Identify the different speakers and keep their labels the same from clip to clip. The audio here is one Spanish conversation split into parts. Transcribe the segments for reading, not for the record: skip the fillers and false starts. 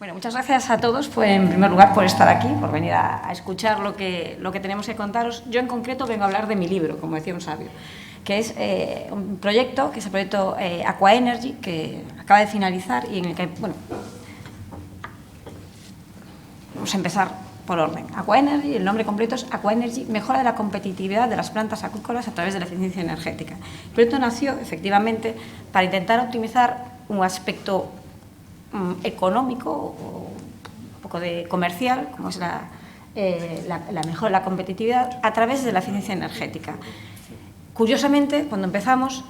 Speaker 1: Bueno, muchas gracias a todos, en primer lugar, por estar aquí, por venir a escuchar lo que tenemos que contaros. Yo, en concreto, vengo a hablar de mi libro, como decía un sabio, que es un proyecto, que es el proyecto Aqua Energy, que acaba de finalizar y en el que, bueno, vamos a empezar por orden. Aqua Energy, el nombre completo es Aqua Energy, mejora de la competitividad de las plantas acuícolas a través de la eficiencia energética. El proyecto nació, efectivamente, para intentar optimizar un aspecto económico o un poco de comercial, como es la mejora de la competitividad a través de la eficiencia energética. Curiosamente, cuando empezamos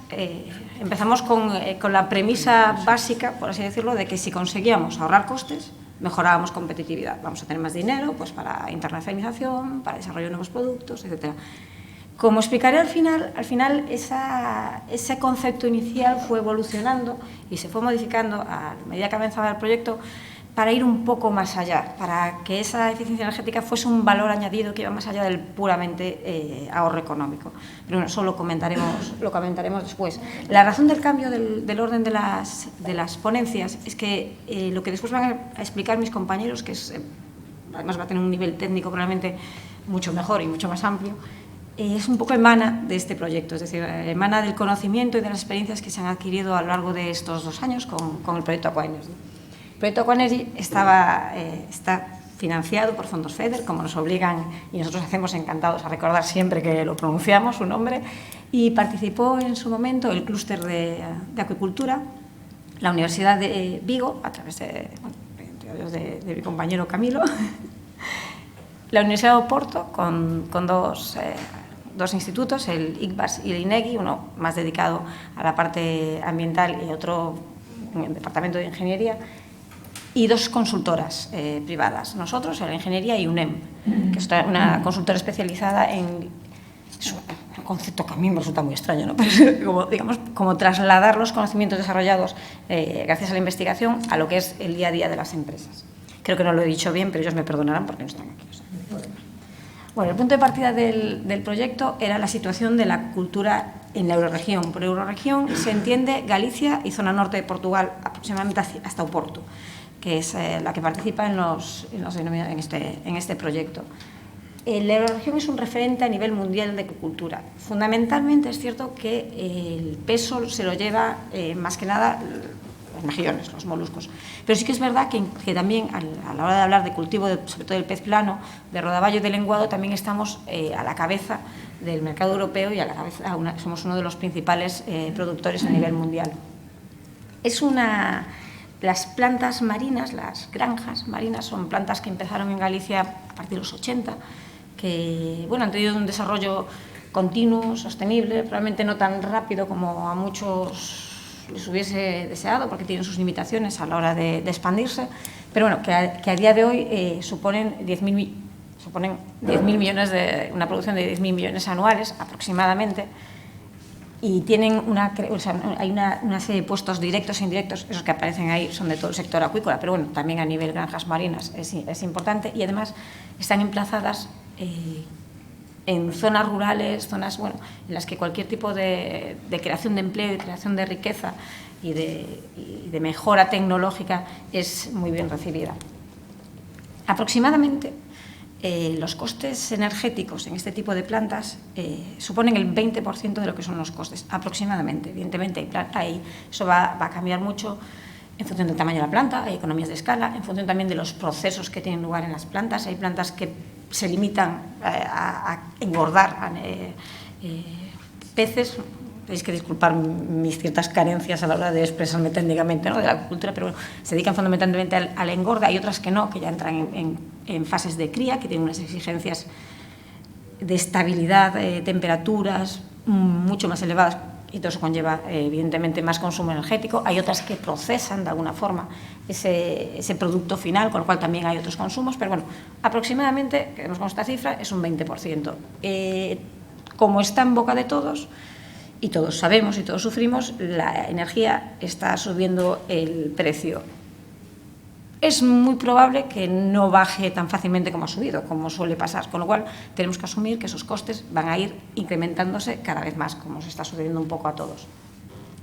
Speaker 1: con la premisa básica, por así decirlo, de que si conseguíamos ahorrar costes, mejorábamos competitividad. Vamos a tener más dinero pues, para internacionalización, para desarrollo de nuevos productos, etc. Como explicaré al final ese concepto inicial fue evolucionando y se fue modificando a medida que avanzaba el proyecto para ir un poco más allá, para que esa eficiencia energética fuese un valor añadido que iba más allá del puramente ahorro económico. Pero bueno, eso lo comentaremos después. La razón del cambio del orden de las ponencias es que lo que después van a explicar mis compañeros, que además va a tener un nivel técnico probablemente mucho mejor y mucho más amplio, es un poco emana de este proyecto, es decir, emana del conocimiento y de las experiencias que se han adquirido a lo largo de estos 2 años con el proyecto Aqua Energy. El proyecto Aqua Energy está financiado por fondos FEDER, como nos obligan y nosotros hacemos encantados a recordar siempre que lo pronunciamos, su nombre, y participó en su momento el clúster de acuicultura, la Universidad de Vigo, a través de mi compañero Camilo, la Universidad de Oporto, con dos institutos, el ICBAS y el INEGI, uno más dedicado a la parte ambiental y otro en el departamento de ingeniería, y 2 consultoras privadas, nosotros, la ingeniería y UNEM, que es una consultora especializada en... Es un concepto que a mí me resulta muy extraño, ¿no? Pero como trasladar los conocimientos desarrollados gracias a la investigación a lo que es el día a día de las empresas. Creo que no lo he dicho bien, pero ellos me perdonarán porque no están aquí. O sea, no hay problema. Bueno, el punto de partida del proyecto era la situación de la cultura en la eurorregión. Por eurorregión se entiende Galicia y zona norte de Portugal, aproximadamente hasta Oporto, que es la que participa en este proyecto. La eurorregión es un referente a nivel mundial de acuicultura. Fundamentalmente es cierto que el peso se lo lleva más que nada los mejillones, los moluscos. Pero sí que es verdad que también a la hora de hablar de cultivo, sobre todo del pez plano, de rodaballo y de lenguado, también estamos a la cabeza del mercado europeo y somos uno de los principales productores a nivel mundial. Las plantas marinas, las granjas marinas, son plantas que empezaron en Galicia a partir de los 80, que bueno, han tenido un desarrollo continuo, sostenible, probablemente no tan rápido como a muchos les hubiese deseado, porque tienen sus limitaciones a la hora de expandirse, pero bueno, que a día de hoy suponen 10.000 millones una producción de 10.000 millones anuales aproximadamente, y tienen hay una serie de puestos directos e indirectos. Esos que aparecen ahí son de todo el sector acuícola, pero bueno, también a nivel granjas marinas es importante, y además están emplazadas en zonas rurales, zonas en las que cualquier tipo de creación de empleo, de creación de riqueza y de mejora tecnológica es muy bien recibida. Aproximadamente los costes energéticos en este tipo de plantas suponen el 20% de lo que son los costes, aproximadamente. Evidentemente, eso va a cambiar mucho en función del tamaño de la planta, hay economías de escala, en función también de los procesos que tienen lugar en las plantas. Hay plantas que se limitan a engordar peces. Tenéis que disculpar mis ciertas carencias a la hora de expresarme técnicamente, ¿no?, de la acuicultura, pero bueno, se dedican fundamentalmente a la engorda. Hay otras que no, que ya entran en fases de cría, que tienen unas exigencias de estabilidad, temperaturas mucho más elevadas, y todo eso conlleva evidentemente más consumo energético. Hay otras que procesan de alguna forma ese producto final, con lo cual también hay otros consumos, pero bueno, aproximadamente, quedemos con esta cifra, es un 20%. Como está en boca de todos, y todos sabemos y todos sufrimos, la energía está subiendo el precio. Es muy probable que no baje tan fácilmente como ha subido, como suele pasar, con lo cual tenemos que asumir que esos costes van a ir incrementándose cada vez más, como se está sucediendo un poco a todos.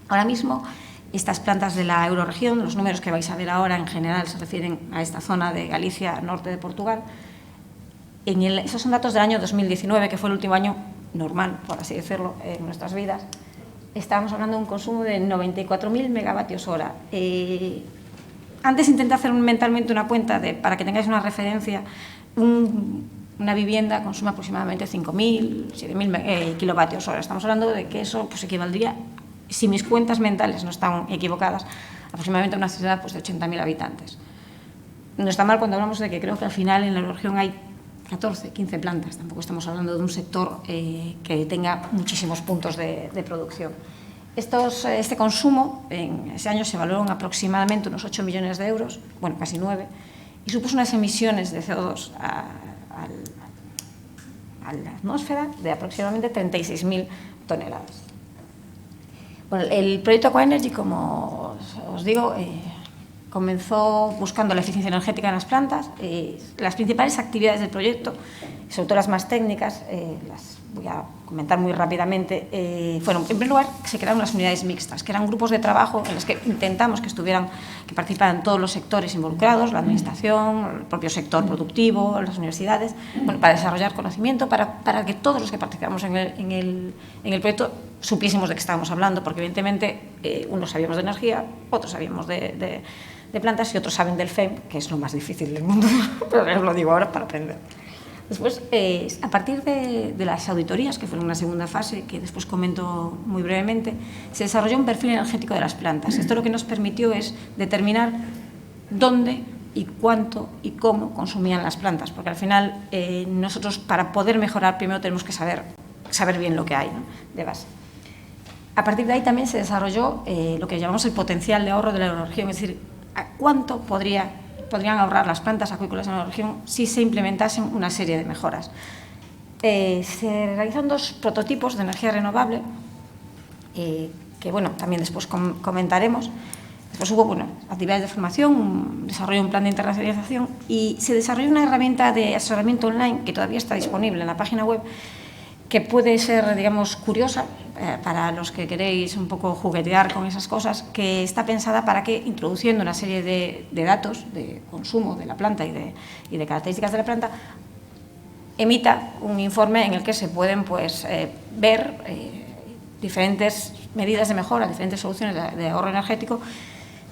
Speaker 1: Ahora mismo Estas plantas de la eurorregión, los números que vais a ver ahora en general se refieren a esta zona de Galicia, norte de Portugal. Esos son datos del año 2019, que fue el último año normal, por así decirlo, en nuestras vidas. Estábamos hablando de un consumo de 94.000 megavatios hora. Antes intenté hacer mentalmente una cuenta para que tengáis una referencia. Una vivienda consume aproximadamente 5.000, 7.000 kilovatios hora. Estamos hablando de que eso pues, equivaldría, si mis cuentas mentales no están equivocadas, aproximadamente a una ciudad pues, de 80.000 habitantes. No está mal cuando hablamos de que creo que al final en la región hay 14, 15 plantas. Tampoco estamos hablando de un sector que tenga muchísimos puntos de producción. Este consumo en ese año se valoró en aproximadamente unos 8 millones de euros, bueno, casi 9, y supuso unas emisiones de CO2 a la atmósfera de aproximadamente 36.000 toneladas. Bueno, el proyecto Aquaenergy, como os digo, comenzó buscando la eficiencia energética en las plantas. Las principales actividades del proyecto, sobre todo las más técnicas, las voy a comentar muy rápidamente, fueron, en primer lugar, se crearon las unidades mixtas, que eran grupos de trabajo en los que intentamos que participaran todos los sectores involucrados, la administración, el propio sector productivo, las universidades, bueno, para desarrollar conocimiento, para que todos los que participamos en el proyecto supiésemos de qué estábamos hablando, porque evidentemente unos sabíamos de energía, otros sabíamos de plantas y otros saben del FEM, que es lo más difícil del mundo, pero os lo digo ahora para aprender. Después, a partir de las auditorías, que fueron una segunda fase, que después comento muy brevemente, se desarrolló un perfil energético de las plantas. Esto lo que nos permitió es determinar dónde y cuánto y cómo consumían las plantas, porque al final nosotros para poder mejorar primero tenemos que saber bien lo que hay, ¿no?, de base. A partir de ahí también se desarrolló lo que llamamos el potencial de ahorro de la eurorregión, es decir, a cuánto podrían ahorrar las plantas acuícolas en la región si se implementasen una serie de mejoras. Se realizaron 2 prototipos de energía renovable que, bueno, también después comentaremos. Después hubo, bueno, actividades de formación, un desarrollo de un plan de internacionalización y se desarrolló una herramienta de asesoramiento online que todavía está disponible en la página web, que puede ser, digamos, curiosa para los que queréis un poco juguetear con esas cosas, que está pensada para que, introduciendo una serie de datos de consumo de la planta y de características de la planta, emita un informe en el que se pueden pues, ver diferentes medidas de mejora, diferentes soluciones de ahorro energético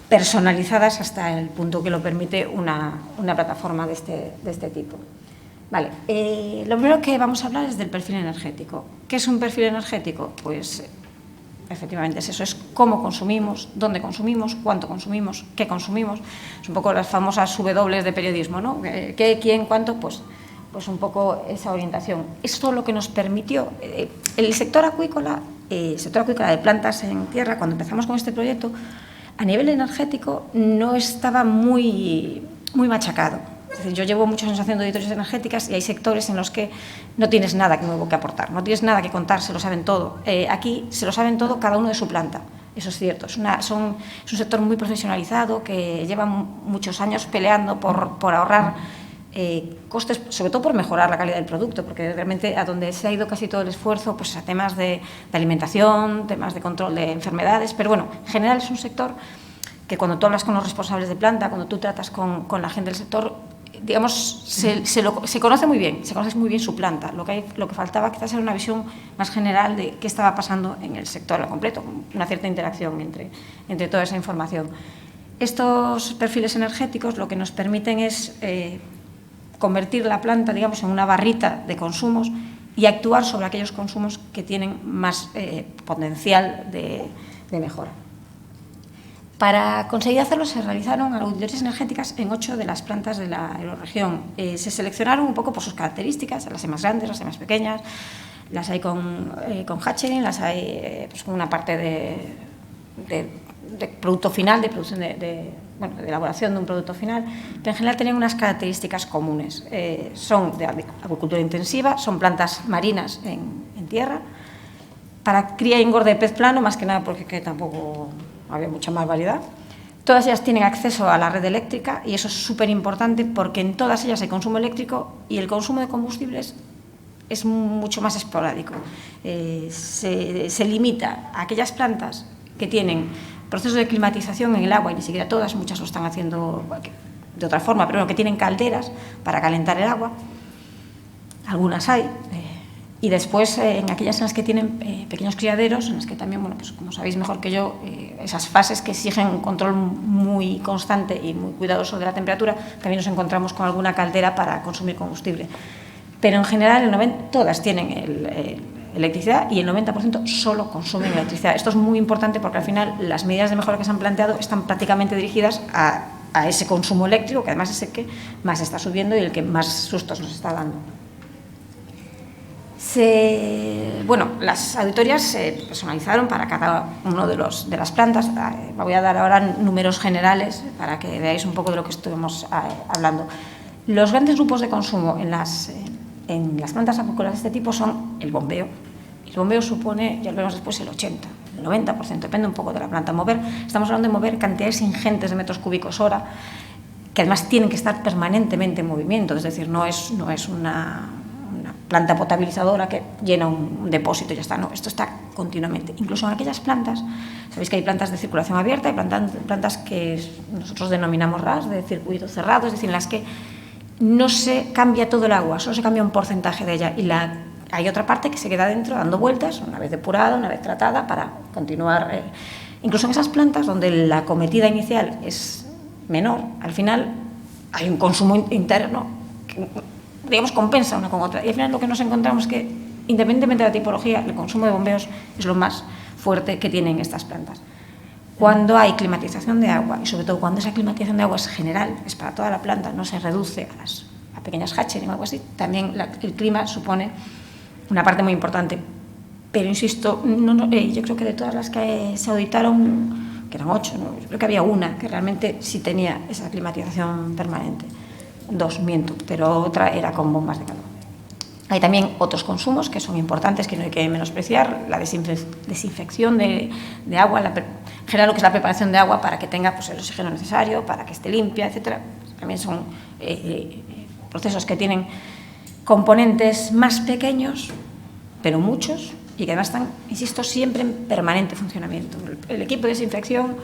Speaker 1: personalizadas hasta el punto que lo permite una plataforma de este tipo. Vale, lo primero que vamos a hablar es del perfil energético. ¿Qué es un perfil energético? Pues efectivamente es eso, es cómo consumimos, dónde consumimos, cuánto consumimos, qué consumimos. Es un poco las famosas W de periodismo, ¿no? ¿Qué, quién, cuánto? Pues un poco esa orientación. Esto lo que nos permitió, el sector acuícola de plantas en tierra, cuando empezamos con este proyecto, a nivel energético no estaba muy machacado. Es decir, yo llevo muchos años haciendo auditorías energéticas y hay sectores en los que no tienes nada nuevo que aportar, no tienes nada que contar, se lo saben todo. Aquí se lo saben todo cada uno de su planta, eso es cierto. Es un sector muy profesionalizado que lleva muchos años peleando por ahorrar costes, sobre todo por mejorar la calidad del producto, porque realmente a donde se ha ido casi todo el esfuerzo, pues a temas de alimentación, temas de control de enfermedades, pero bueno, en general es un sector que cuando tú hablas con los responsables de planta, cuando tú tratas con la gente del sector, digamos, se conoce muy bien su planta. Lo que faltaba quizás era una visión más general de qué estaba pasando en el sector al completo, una cierta interacción entre toda esa información. Estos perfiles energéticos lo que nos permiten es convertir la planta, digamos, en una barrita de consumos y actuar sobre aquellos consumos que tienen más potencial de mejora. Para conseguir hacerlo se realizaron auditorías energéticas en 8 de las plantas de la eurorregión. Se seleccionaron un poco por sus características, las hay más grandes, las hay más pequeñas, las hay con hatchery, las hay pues, con una parte de producto final, de producción de elaboración de un producto final, pero en general tenían unas características comunes. Son de acuicultura intensiva, son plantas marinas en tierra, para cría y engorde de pez plano, más que nada porque tampoco había mucha más variedad. Todas ellas tienen acceso a la red eléctrica y eso es súper importante porque en todas ellas hay consumo eléctrico y el consumo de combustibles es mucho más esporádico. Se limita a aquellas plantas que tienen procesos de climatización en el agua, y ni siquiera todas, muchas lo están haciendo de otra forma, pero bueno, que tienen calderas para calentar el agua, algunas hay, y después en aquellas en las que tienen pequeños criaderos, en las que también, bueno, pues como sabéis mejor que yo, esas fases que exigen un control muy constante y muy cuidadoso de la temperatura, también nos encontramos con alguna caldera para consumir combustible. Pero en general todas tienen electricidad, y el 90% solo consumen electricidad. Esto es muy importante porque al final las medidas de mejora que se han planteado están prácticamente dirigidas a ese consumo eléctrico, que además es el que más está subiendo y el que más sustos nos está dando. Bueno, las auditorías se personalizaron para cada uno de las plantas. Voy a dar ahora números generales para que veáis un poco de lo que estuvimos hablando. Los grandes grupos de consumo en las plantas acuícolas de este tipo son el bombeo. El bombeo supone, ya lo veremos después, el 80%, el 90%, depende un poco de la planta. Estamos hablando de mover cantidades ingentes de metros cúbicos hora, que además tienen que estar permanentemente en movimiento, es decir, no es una planta potabilizadora que llena un depósito y ya está, no, esto está continuamente. Incluso en aquellas plantas, sabéis que hay plantas de circulación abierta, hay plantas que nosotros denominamos RAS, de circuito cerrado, es decir, en las que no se cambia todo el agua, solo se cambia un porcentaje de ella, y hay otra parte que se queda dentro dando vueltas, una vez depurada, una vez tratada, para continuar. Incluso en esas plantas donde la acometida inicial es menor, al final hay un consumo interno que, digamos, compensa una con otra, y al final lo que nos encontramos es que, independientemente de la tipología, el consumo de bombeos es lo más fuerte que tienen estas plantas. Cuando hay climatización de agua, y sobre todo cuando esa climatización de agua es general, es para toda la planta, no se reduce a pequeñas hatchery o algo así, también el clima supone una parte muy importante. Pero insisto, yo creo que de todas las que se auditaron, que eran 8, ¿no? Yo creo que había una que realmente sí tenía esa climatización permanente. 2, miento, pero otra era con bombas de calor. Hay también otros consumos que son importantes, que no hay que menospreciar: la desinfección de agua, en general lo que es la preparación de agua para que tenga, pues, el oxígeno necesario, para que esté limpia, etcétera. También son procesos que tienen componentes más pequeños, pero muchos, y que además están, insisto, siempre en permanente funcionamiento. El equipo de desinfección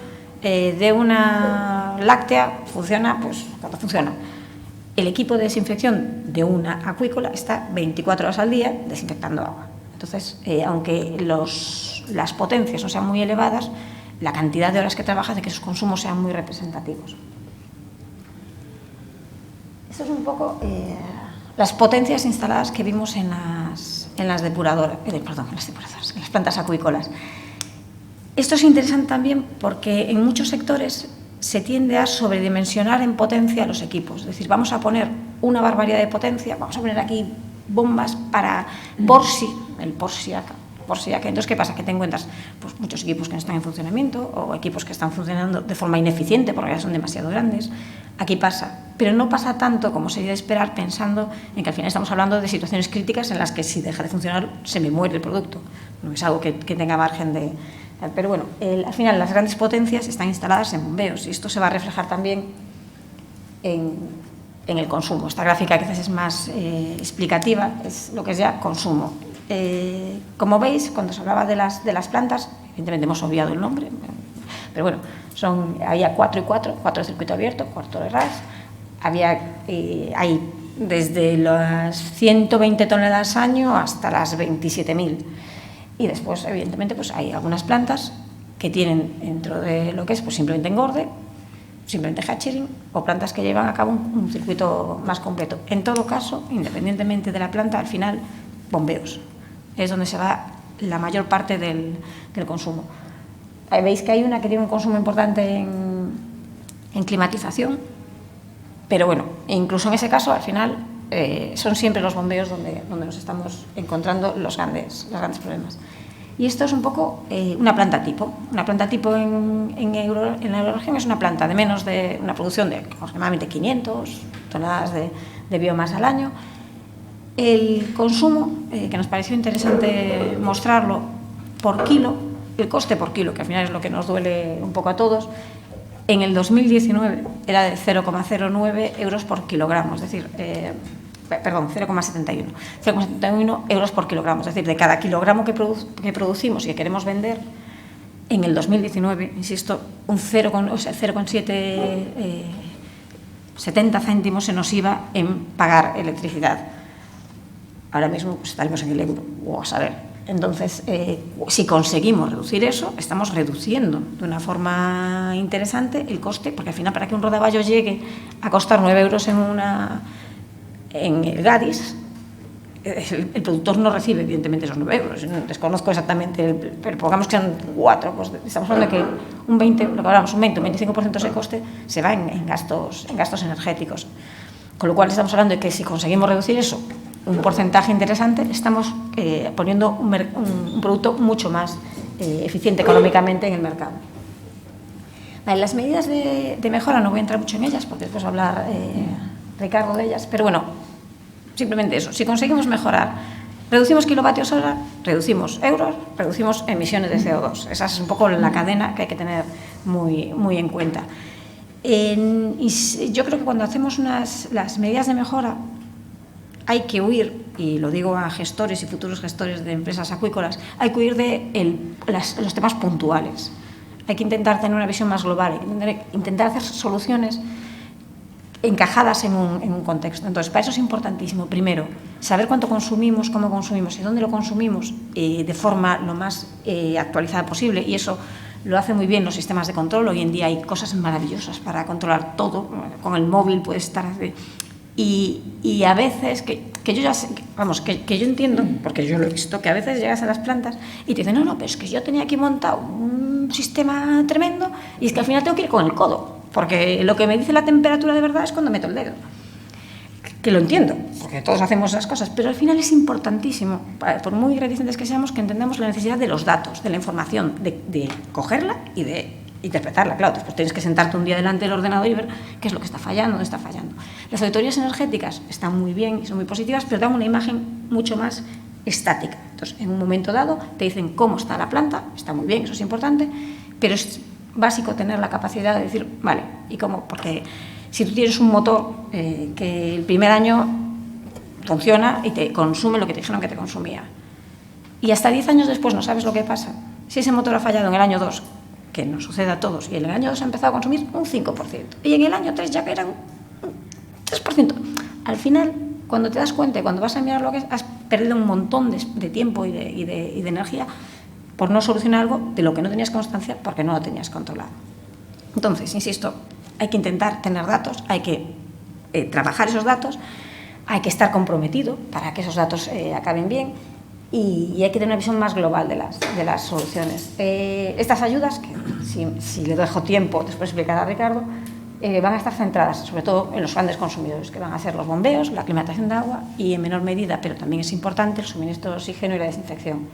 Speaker 1: de una láctea funciona, pues, cuando funciona. El equipo de desinfección de una acuícola está 24 horas al día desinfectando agua. Entonces, aunque las potencias no sean muy elevadas, la cantidad de horas que trabaja hace que sus consumos sean muy representativos. Esto es un poco las potencias instaladas que vimos en las plantas acuícolas. Esto es interesante también porque en muchos sectores se tiende a sobredimensionar en potencia los equipos. Es decir, vamos a poner una barbaridad de potencia, vamos a poner aquí bombas por si acá. Entonces, ¿qué pasa? Que te encuentras, pues, muchos equipos que no están en funcionamiento, o equipos que están funcionando de forma ineficiente porque ya son demasiado grandes. Aquí pasa, pero no pasa tanto como sería de esperar, pensando en que al final estamos hablando de situaciones críticas en las que, si deja de funcionar, se me muere el producto. No es algo que tenga margen de... Pero bueno, al final las grandes potencias están instaladas en bombeos, y esto se va a reflejar también en el consumo. Esta gráfica quizás es más explicativa, es lo que es ya consumo. Como veis, cuando se hablaba de las plantas, evidentemente hemos obviado el nombre, pero bueno, había 4 y 4 de circuito abierto, 4 de RAS, hay desde las 120 toneladas año hasta las 27.000. Y después, evidentemente, pues hay algunas plantas que tienen, dentro de lo que es, pues, simplemente engorde, simplemente hatchering, o plantas que llevan a cabo un circuito más completo. En todo caso, independientemente de la planta, al final, bombeos es donde se va la mayor parte del consumo. Veis que hay una que tiene un consumo importante en climatización, pero bueno, incluso en ese caso, al final, son siempre los bombeos donde nos estamos encontrando los grandes problemas. Y esto es un poco una planta tipo. Una planta tipo en la Euroregión es una planta de menos de una producción de aproximadamente 500 toneladas de biomasa al año. El consumo, que nos pareció interesante mostrarlo por kilo, el coste por kilo, que al final es lo que nos duele un poco a todos, en el 2019 era de 0,09 euros por kilogramo, es decir, 0,71 euros por kilogramo, es decir, de cada kilogramo que producimos y que queremos vender, en el 2019, insisto, un 0,70 céntimos se nos iba en pagar electricidad. Ahora mismo pues, estaremos en el euro, o a saber. Entonces, si conseguimos reducir eso, estamos reduciendo de una forma interesante el coste, porque al final para que un rodaballo llegue a costar 9 euros en el Gadis, el productor no recibe evidentemente esos 9 euros. Desconozco exactamente, pero pongamos que sean 4, pues estamos hablando de que un 20, lo que hablamos, un 20 o 25% de ese coste se va en gastos energéticos. Con lo cual estamos hablando de que si conseguimos reducir eso, un porcentaje interesante, estamos poniendo un producto mucho más eficiente económicamente en el mercado. Vale, las medidas de mejora no voy a entrar mucho en ellas porque después va a hablar Ricardo de ellas, pero bueno, simplemente eso. Si conseguimos mejorar, reducimos kilovatios hora, reducimos euros, reducimos emisiones de CO2. Esa es un poco la cadena que hay que tener muy en cuenta. Y yo creo que cuando hacemos las medidas de mejora, hay que huir, y lo digo a gestores y futuros gestores de empresas acuícolas, hay que huir de los temas puntuales. Hay que intentar tener una visión más global, hay que intentar hacer soluciones encajadas en un contexto. Entonces, para eso es importantísimo, primero, saber cuánto consumimos, cómo consumimos y dónde lo consumimos de forma lo más actualizada posible, y eso lo hace muy bien los sistemas de control. Hoy en día hay cosas maravillosas para controlar todo, con el móvil puedes estar... Y a veces, que yo ya sé, vamos, que yo entiendo, porque yo lo he visto, que a veces llegas a las plantas y te dicen, no, pero es que yo tenía aquí montado un sistema tremendo y es que al final tengo que ir con el codo, porque lo que me dice la temperatura de verdad es cuando meto el dedo. Que lo entiendo, porque todos hacemos esas cosas, pero al final es importantísimo, por muy reticentes que seamos, que entendamos la necesidad de los datos, de la información, de cogerla y de interpretarla. Claro, después tienes que sentarte un día delante del ordenador y ver qué es lo que está fallando, dónde está fallando. Las auditorías energéticas están muy bien y son muy positivas, pero dan una imagen mucho más estática. Entonces, en un momento dado, te dicen cómo está la planta, está muy bien, eso es importante, pero es básico tener la capacidad de decir, vale, ¿y cómo? Porque si tú tienes un motor que el primer año funciona y te consume lo que te dijeron que te consumía, y hasta 10 años después no sabes lo que pasa, si ese motor ha fallado en el año 2, que nos sucede a todos, y en el año 2 ha empezado a consumir un 5%, y en el año 3 ya que era un 3%. Al final, cuando te das cuenta y cuando vas a mirar lo que es, has perdido un montón de tiempo y de energía por no solucionar algo de lo que no tenías constancia porque no lo tenías controlado. Entonces, insisto, hay que intentar tener datos, hay que trabajar esos datos, hay que estar comprometido para que esos datos acaben bien, y hay que tener una visión más global de las soluciones. Estas ayudas, que si le dejo tiempo después explicar a Ricardo, van a estar centradas sobre todo en los grandes consumidores, que van a ser los bombeos, la aclimatación de agua y, en menor medida, pero también es importante, el suministro de oxígeno y la desinfección.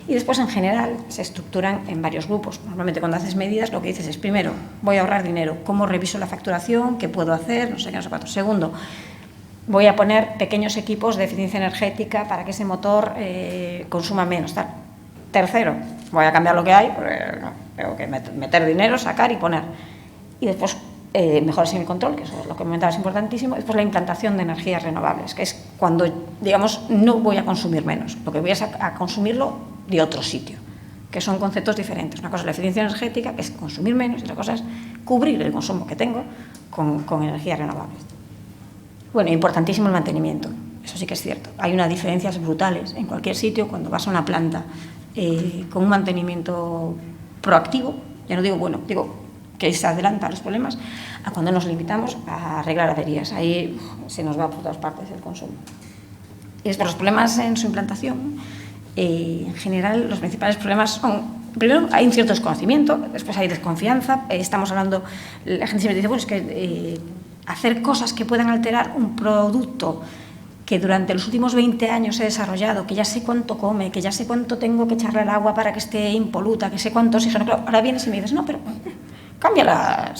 Speaker 1: Y después, en general, se estructuran en varios grupos. Normalmente, cuando haces medidas, lo que dices es, primero, voy a ahorrar dinero, ¿cómo reviso la facturación? ¿Qué puedo hacer? No sé qué, no sé cuánto. Segundo, voy a poner pequeños equipos de eficiencia energética para que ese motor consuma menos. Tal. Tercero, voy a cambiar lo que hay, porque tengo que meter dinero, sacar y poner. Y después, mejoras en el control, que eso es lo que comentaba, es importantísimo. Después, la implantación de energías renovables, que es cuando, digamos, no voy a consumir menos, lo que voy a consumirlo de otro sitio, que son conceptos diferentes. Una cosa es la eficiencia energética, que es consumir menos, y otra cosa es cubrir el consumo que tengo con energías renovables. Bueno, importantísimo el mantenimiento, eso sí que es cierto. Hay unas diferencias brutales en cualquier sitio cuando vas a una planta con un mantenimiento proactivo, ya no digo bueno, digo que se adelanta a los problemas, a cuando nos limitamos a arreglar averías. Ahí se nos va por todas partes el consumo. Y después, los problemas en su implantación, en general, los principales problemas son, primero, hay un cierto desconocimiento, después hay desconfianza. Estamos hablando, la gente siempre dice, bueno, es que hacer cosas que puedan alterar un producto que durante los últimos 20 años he desarrollado, que ya sé cuánto come, que ya sé cuánto tengo que echarle al agua para que esté impoluta, que sé cuánto oxígeno. Claro, ahora vienes y me dices, no, pero cambia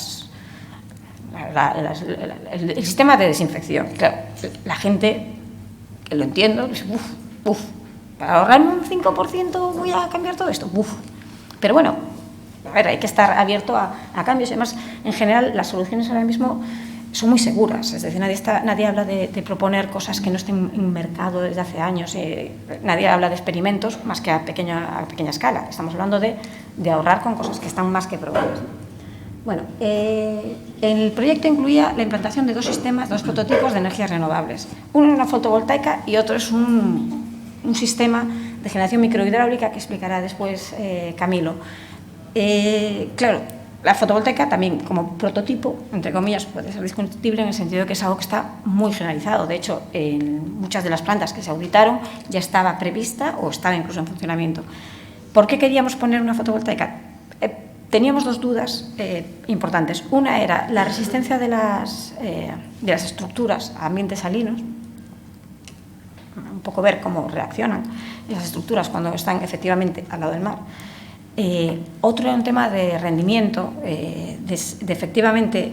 Speaker 1: el sistema de desinfección. Claro, la gente, que lo entiendo, dice, para ahorrarme un 5% voy a cambiar todo esto. Pero bueno, a ver, hay que estar abierto a cambios. Además, en general, las soluciones ahora mismo son muy seguras, es decir, nadie habla de proponer cosas que no estén en mercado desde hace años, nadie habla de experimentos más que a pequeña escala. Estamos hablando de de ahorrar con cosas que están más que probadas. Bueno, el proyecto incluía la implantación de dos prototipos de energías renovables. Uno es una fotovoltaica y otro es un sistema de generación microhidráulica que explicará después Camilo. Claro, la fotovoltaica también como prototipo, entre comillas, puede ser discutible en el sentido de que es algo que está muy generalizado. De hecho, en muchas de las plantas que se auditaron ya estaba prevista o estaba incluso en funcionamiento. ¿Por qué queríamos poner una fotovoltaica? Teníamos dos dudas importantes. Una era la resistencia de las estructuras a ambientes salinos, un poco ver cómo reaccionan esas estructuras cuando están efectivamente al lado del mar. Otro era un tema de rendimiento, de efectivamente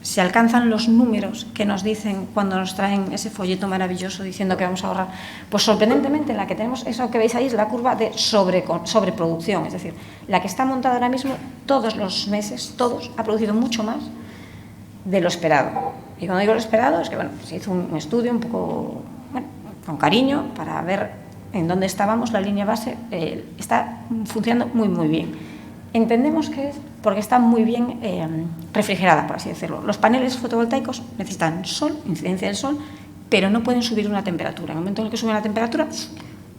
Speaker 1: se alcanzan los números que nos dicen cuando nos traen ese folleto maravilloso diciendo que vamos a ahorrar. Pues sorprendentemente la que tenemos, eso que veis ahí es la curva de sobreproducción, es decir, la que está montada ahora mismo todos los meses, ha producido mucho más de lo esperado. Y cuando digo lo esperado es que bueno, se hizo un estudio un poco con cariño para ver en dónde estábamos, la línea base está funcionando muy, muy bien. Entendemos que es porque está muy bien refrigerada, por así decirlo. Los paneles fotovoltaicos necesitan sol, incidencia del sol, pero no pueden subir una temperatura. En el momento en el que sube la temperatura,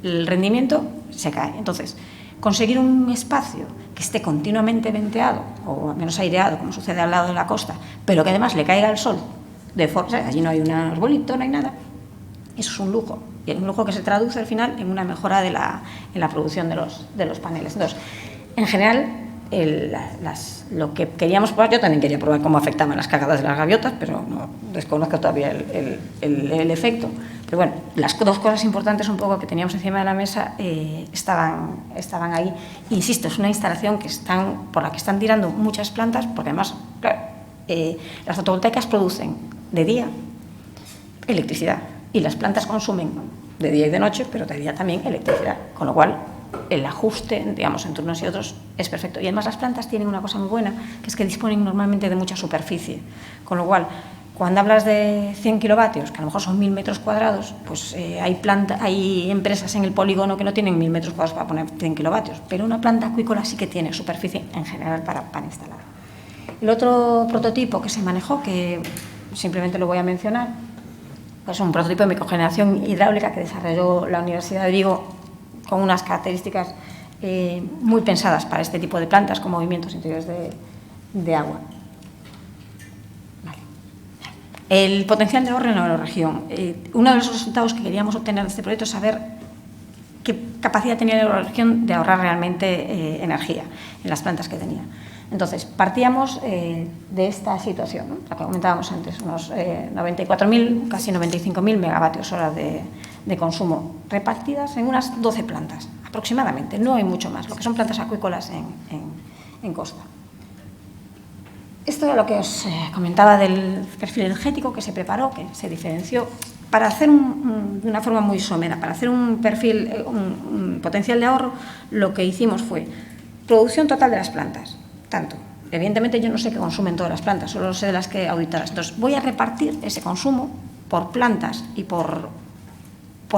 Speaker 1: el rendimiento se cae. Entonces, conseguir un espacio que esté continuamente venteado, o al menos aireado, como sucede al lado de la costa, pero que además le caiga el sol, allí no hay un arbolito, no hay nada, eso es un lujo. Y es un lujo que se traduce al final en una mejora en la producción de los paneles. Entonces, en general, lo que queríamos probar, yo también quería probar cómo afectaban las cagadas de las gaviotas, pero no desconozco todavía el efecto. Pero bueno, las dos cosas importantes un poco que teníamos encima de la mesa estaban ahí. Insisto, es una instalación por la que están tirando muchas plantas, porque además, claro, las fotovoltaicas producen de día electricidad y las plantas consumen de día y de noche, pero de día también electricidad, con lo cual el ajuste, digamos, entre unos y otros es perfecto. Y además las plantas tienen una cosa muy buena, que es que disponen normalmente de mucha superficie, con lo cual, cuando hablas de 100 kilovatios, que a lo mejor son 1000 metros cuadrados, pues hay empresas en el polígono que no tienen 1000 metros cuadrados para poner 100 kilovatios, pero una planta acuícola sí que tiene superficie en general para instalar. El otro prototipo que se manejó, que simplemente lo voy a mencionar, es un prototipo de microgeneración hidráulica que desarrolló la Universidad de Vigo con unas características muy pensadas para este tipo de plantas con movimientos interiores de agua. Vale. El potencial de ahorro en la euroregión. Uno de los resultados que queríamos obtener de este proyecto es saber qué capacidad tenía la euroregión de ahorrar realmente energía en las plantas que tenía. Entonces, partíamos de esta situación, ¿no? La que comentábamos antes, unos 94.000, casi 95.000 megavatios hora de consumo, repartidas en unas 12 plantas, aproximadamente, no hay mucho más, lo que son plantas acuícolas en costa. Esto era lo que os comentaba del perfil energético que se preparó, que se diferenció, para hacer de una forma muy somera, para hacer un perfil, un potencial de ahorro, lo que hicimos fue producción total de las plantas, tanto. Evidentemente yo no sé qué consumen todas las plantas, solo sé de las que auditadas. Entonces voy a repartir ese consumo por plantas y por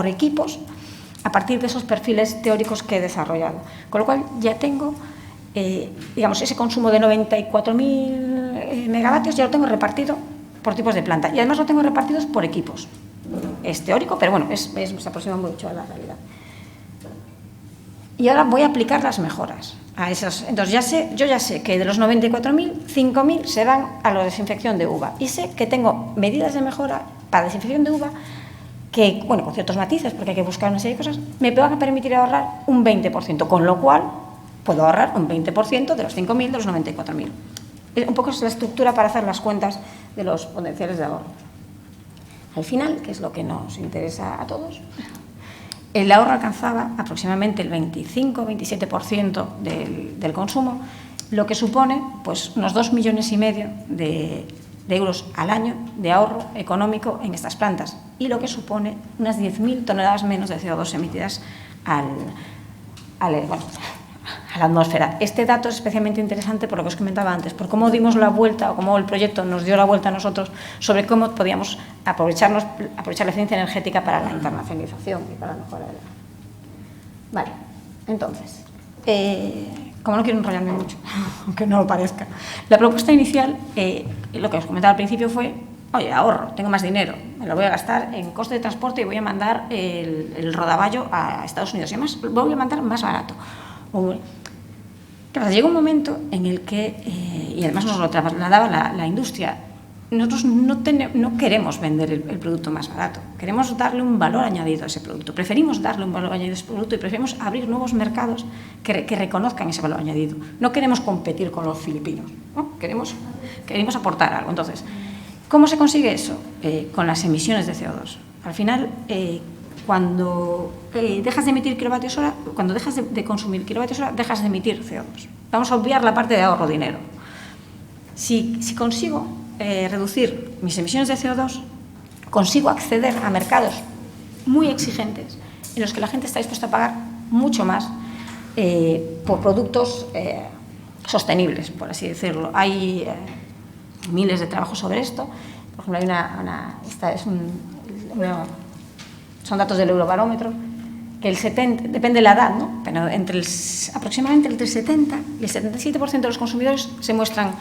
Speaker 1: equipos a partir de esos perfiles teóricos que he desarrollado. Con lo cual ya tengo, digamos, ese consumo de 94.000 megavatios, ya lo tengo repartido por tipos de planta. Y además lo tengo repartidos por equipos. Es teórico, pero bueno, se aproxima mucho a la realidad. Y ahora voy a aplicar las mejoras a esos. Entonces yo ya sé que de los 94.000, 5.000 se van a la desinfección de uva. Y sé que tengo medidas de mejora para desinfección de uva que, bueno, con ciertos matices, porque hay que buscar una serie de cosas, me van a permitir ahorrar un 20%, con lo cual puedo ahorrar un 20% de los 5.000, de los 94.000. Un poco es la estructura para hacer las cuentas de los potenciales de ahorro. Al final, que es lo que nos interesa a todos, el ahorro alcanzaba aproximadamente el 25-27% del consumo, lo que supone pues, unos 2,5 millones de euros al año de ahorro económico en estas plantas y lo que supone unas 10.000 toneladas menos de CO2 emitidas a la atmósfera. Este dato es especialmente interesante por lo que os comentaba antes, por cómo dimos la vuelta o cómo el proyecto nos dio la vuelta a nosotros sobre cómo podíamos aprovechar la eficiencia energética para la internacionalización y para la mejora de la... Vale, entonces, como no quiero enrollarme mucho, aunque no lo parezca, la propuesta inicial, lo que os comentaba al principio fue, oye, ahorro, tengo más dinero, me lo voy a gastar en coste de transporte y voy a mandar el rodaballo a Estados Unidos. Y además lo voy a mandar más barato. ¿Qué pasa? Llega un momento en el que, y además nos lo trasladaba la industria, nosotros no queremos vender el producto más barato, queremos darle un valor añadido a ese producto, preferimos darle un valor añadido a ese producto y preferimos abrir nuevos mercados que reconozcan ese valor añadido. No queremos competir con los filipinos, ¿no? Queremos aportar algo. Entonces, ¿cómo se consigue eso? Con las emisiones de CO2. Al final, cuando dejas de emitir kilovatios hora, cuando dejas de consumir kilovatios hora, dejas de emitir CO2. Vamos a obviar la parte de ahorro de dinero. Si consigo reducir mis emisiones de CO2, consigo acceder a mercados muy exigentes en los que la gente está dispuesta a pagar mucho más por productos sostenibles, por así decirlo. Hay miles de trabajos sobre esto. Por ejemplo, hay son datos del Eurobarómetro, que depende de la edad, ¿no? Pero aproximadamente entre el 70 y el 77% de los consumidores se muestran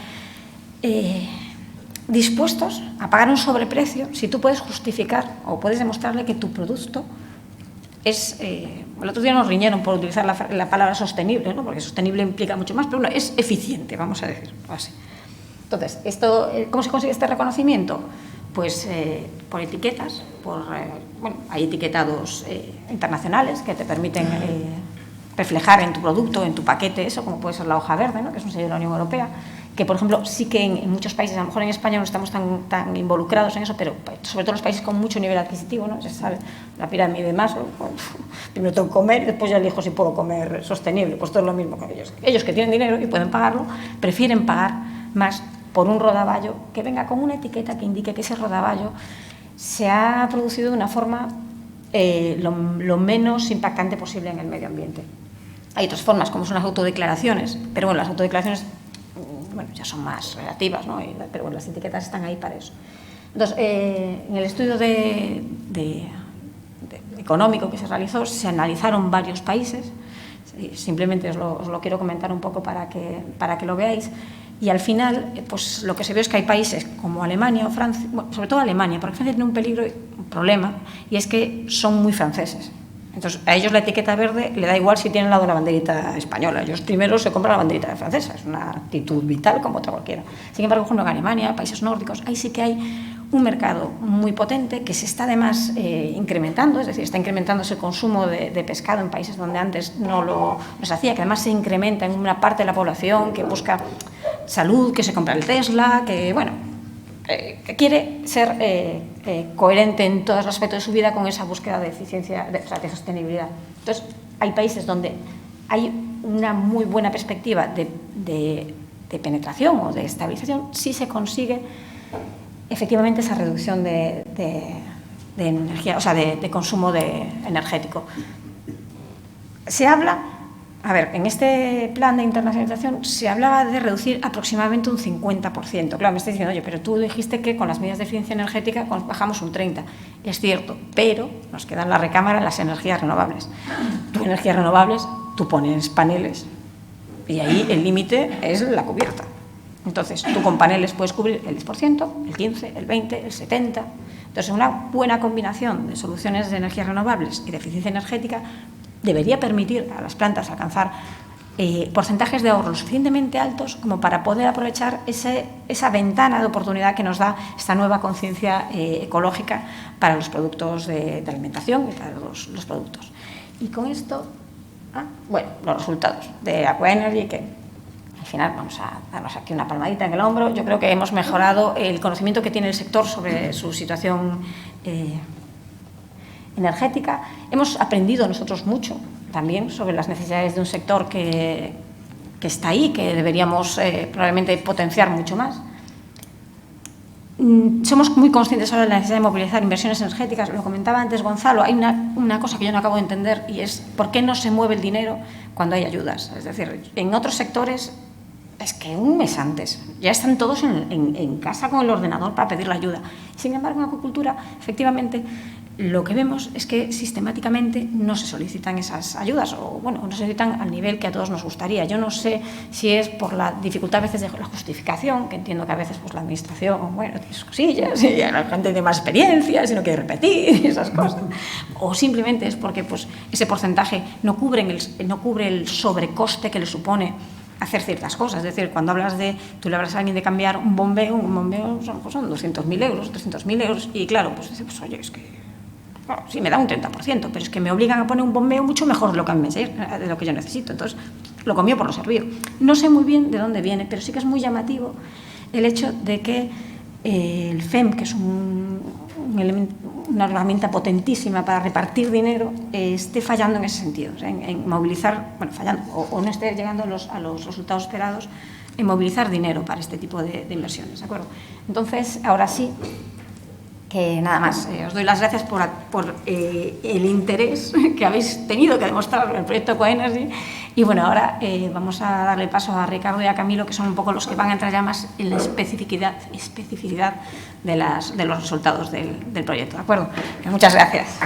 Speaker 1: dispuestos a pagar un sobreprecio si tú puedes justificar o puedes demostrarle que tu producto es... el otro día nos riñeron por utilizar la palabra sostenible, ¿no? Porque sostenible implica mucho más, pero bueno, es eficiente, vamos a decir así. Entonces, ¿cómo se consigue este reconocimiento? Pues por etiquetas, hay etiquetados internacionales que te permiten reflejar en tu producto, en tu paquete, eso, como puede ser la hoja verde, ¿no? Que es un sello de la Unión Europea, que, por ejemplo, sí que en muchos países, a lo mejor en España no estamos tan involucrados en eso, pero sobre todo en los países con mucho nivel adquisitivo, ¿no? Ya se sabe, la pirámide de Maslow, primero tengo que comer y después ya elijo si puedo comer sostenible, pues todo es lo mismo con ellos. Ellos que tienen dinero y pueden pagarlo, prefieren pagar más por un rodaballo que venga con una etiqueta que indique que ese rodaballo se ha producido de una forma lo menos impactante posible en el medio ambiente. Hay otras formas, como son las autodeclaraciones, pero bueno, las autodeclaraciones ya son más relativas, ¿no? Pero bueno, las etiquetas están ahí para eso. Entonces, en el estudio económico que se realizó, se analizaron varios países, simplemente os lo quiero comentar un poco para que lo veáis, y al final, pues lo que se ve es que hay países como Alemania o Francia, bueno, sobre todo Alemania, porque Francia tiene un problema, y es que son muy franceses. Entonces, a ellos la etiqueta verde le da igual si tienen al lado una banderita española. Ellos primero se compran la banderita francesa. Es una actitud vital como otra cualquiera. Sin embargo, por ejemplo, en Alemania, países nórdicos, ahí sí que hay un mercado muy potente que se está además incrementando, es decir, está incrementándose el consumo de pescado en países donde antes no se hacía, que además se incrementa en una parte de la población que busca salud, que se compra el Tesla, que, bueno, que quiere ser coherente en todos los aspectos de su vida con esa búsqueda de eficiencia, de sostenibilidad. Entonces, hay países donde hay una muy buena perspectiva de penetración o de estabilización si se consigue efectivamente esa reducción de energía, o sea, de consumo energético. Se habla... A ver, en este plan de internacionalización se hablaba de reducir aproximadamente un 50%. Claro, me está diciendo, oye, pero tú dijiste que con las medidas de eficiencia energética bajamos un 30%. Es cierto, pero nos quedan en la recámara las energías renovables. Tú energías renovables, tú pones paneles y ahí el límite es la cubierta. Entonces, tú con paneles puedes cubrir el 10%, el 15%, el 20%, el 70%. Entonces, una buena combinación de soluciones de energías renovables y de eficiencia energética debería permitir a las plantas alcanzar porcentajes de ahorro lo suficientemente altos como para poder aprovechar esa ventana de oportunidad que nos da esta nueva conciencia ecológica para los productos de alimentación y para los productos. Y con esto, bueno, los resultados de Aqua Energy, que al final vamos a darnos aquí una palmadita en el hombro. Yo creo que hemos mejorado el conocimiento que tiene el sector sobre su situación energética. Hemos aprendido nosotros mucho también sobre las necesidades de un sector que está ahí, que deberíamos probablemente potenciar mucho más. Somos muy conscientes ahora de la necesidad de movilizar inversiones energéticas. Lo comentaba antes Gonzalo, hay una cosa que yo no acabo de entender y es por qué no se mueve el dinero cuando hay ayudas. Es decir, en otros sectores es que un mes antes ya están todos en casa con el ordenador para pedir la ayuda. Sin embargo, en acuicultura, efectivamente, lo que vemos es que sistemáticamente no se solicitan esas ayudas o, bueno, no se solicitan al nivel que a todos nos gustaría. Yo no sé si es por la dificultad a veces de la justificación, que entiendo que a veces pues, la Administración, bueno, tiene sus cosillas y la gente tiene más experiencia y no quiere repetir y esas cosas, o simplemente es porque pues, ese porcentaje no cubre el sobrecoste que le supone hacer ciertas cosas. Es decir, cuando tú le hablas a alguien de cambiar un bombeo son 200.000 euros, 300.000 euros, y claro, pues dice, pues oye, es que bueno, sí me da un 30%, pero es que me obligan a poner un bombeo mucho mejor de lo que yo necesito. Entonces, lo comió por lo servido. No sé muy bien de dónde viene, pero sí que es muy llamativo el hecho de que el FEM, que es una herramienta potentísima para repartir dinero, esté fallando en ese sentido, o sea, en movilizar, bueno, fallando, o no esté llegando a los resultados esperados en movilizar dinero para este tipo de inversiones, ¿de acuerdo? Entonces, ahora sí, que nada más, os doy las gracias por el interés que habéis tenido que demostrar en el proyecto Aquaenergy. Y bueno, ahora vamos a darle paso a Ricardo y a Camilo, que son un poco los que van a entrar ya más en la especificidad de los resultados del proyecto, ¿de acuerdo? Muchas gracias.